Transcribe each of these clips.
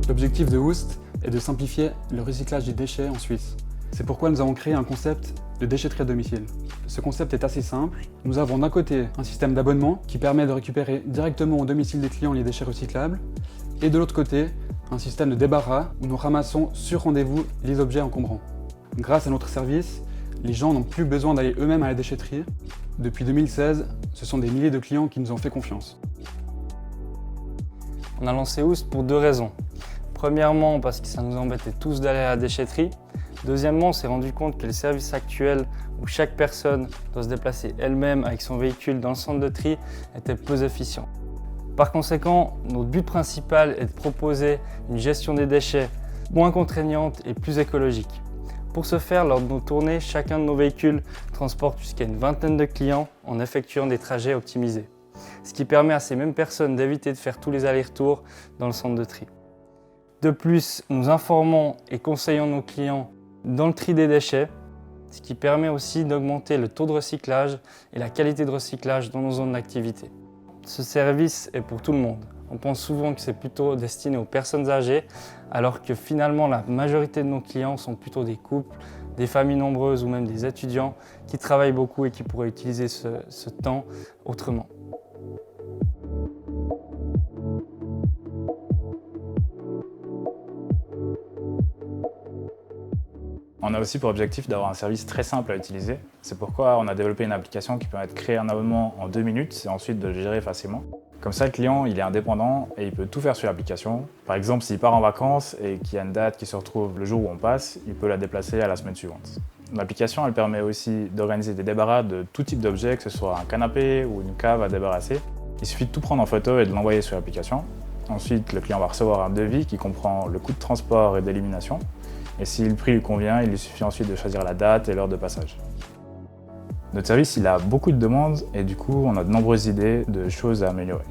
L'objectif de Oost est de simplifier le recyclage des déchets en Suisse. C'est pourquoi nous avons créé un concept de déchetterie à domicile. Ce concept est assez simple. Nous avons d'un côté un système d'abonnement qui permet de récupérer directement au domicile des clients les déchets recyclables, et de l'autre côté, un système de débarras où nous ramassons sur rendez-vous les objets encombrants. Grâce à notre service, les gens n'ont plus besoin d'aller eux-mêmes à la déchetterie. Depuis 2016, ce sont des milliers de clients qui nous ont fait confiance. On a lancé Oost pour deux raisons. Premièrement, parce que ça nous embêtait tous d'aller à la déchetterie. Deuxièmement, on s'est rendu compte que le service actuel où chaque personne doit se déplacer elle-même avec son véhicule dans le centre de tri était peu efficient. Par conséquent, notre but principal est de proposer une gestion des déchets moins contraignante et plus écologique. Pour ce faire, lors de nos tournées, chacun de nos véhicules transporte jusqu'à une vingtaine de clients en effectuant des trajets optimisés. Ce qui permet à ces mêmes personnes d'éviter de faire tous les allers-retours dans le centre de tri. De plus, nous informons et conseillons nos clients dans le tri des déchets, ce qui permet aussi d'augmenter le taux de recyclage et la qualité de recyclage dans nos zones d'activité. Ce service est pour tout le monde. On pense souvent que c'est plutôt destiné aux personnes âgées, alors que finalement la majorité de nos clients sont plutôt des couples, des familles nombreuses ou même des étudiants qui travaillent beaucoup et qui pourraient utiliser ce temps autrement. On a aussi pour objectif d'avoir un service très simple à utiliser. C'est pourquoi on a développé une application qui permet de créer un abonnement en 2 minutes et ensuite de le gérer facilement. Comme ça, le client il est indépendant et il peut tout faire sur l'application. Par exemple, s'il part en vacances et qu'il y a une date qui se retrouve le jour où on passe, il peut la déplacer à la semaine suivante. L'application elle permet aussi d'organiser des débarras de tout type d'objets, que ce soit un canapé ou une cave à débarrasser. Il suffit de tout prendre en photo et de l'envoyer sur l'application. Ensuite, le client va recevoir un devis qui comprend le coût de transport et d'élimination. Et si le prix lui convient, il lui suffit ensuite de choisir la date et l'heure de passage. Notre service il a beaucoup de demandes et du coup on a de nombreuses idées de choses à améliorer.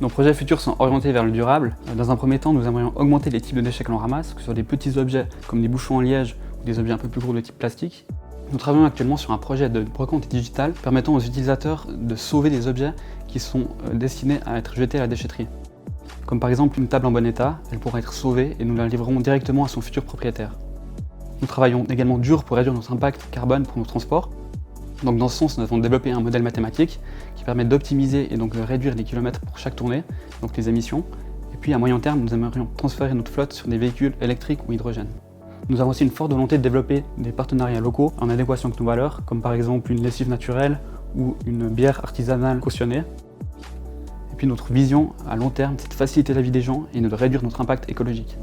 Nos projets futurs sont orientés vers le durable. Dans un premier temps, nous aimerions augmenter les types de déchets que l'on ramasse, que ce soit des petits objets comme des bouchons en liège ou des objets un peu plus gros de type plastique. Nous travaillons actuellement sur un projet de brocante digitale permettant aux utilisateurs de sauver des objets qui sont destinés à être jetés à la déchetterie. Comme par exemple une table en bon état, elle pourra être sauvée et nous la livrerons directement à son futur propriétaire. Nous travaillons également dur pour réduire notre impact carbone pour nos transports. Donc dans ce sens, nous avons développé un modèle mathématique qui permet d'optimiser et donc de réduire les kilomètres pour chaque tournée, donc les émissions. Et puis à moyen terme, nous aimerions transférer notre flotte sur des véhicules électriques ou hydrogène. Nous avons aussi une forte volonté de développer des partenariats locaux en adéquation avec nos valeurs, comme par exemple une lessive naturelle ou une bière artisanale cautionnée. Et puis notre vision à long terme, c'est de faciliter la vie des gens et de réduire notre impact écologique.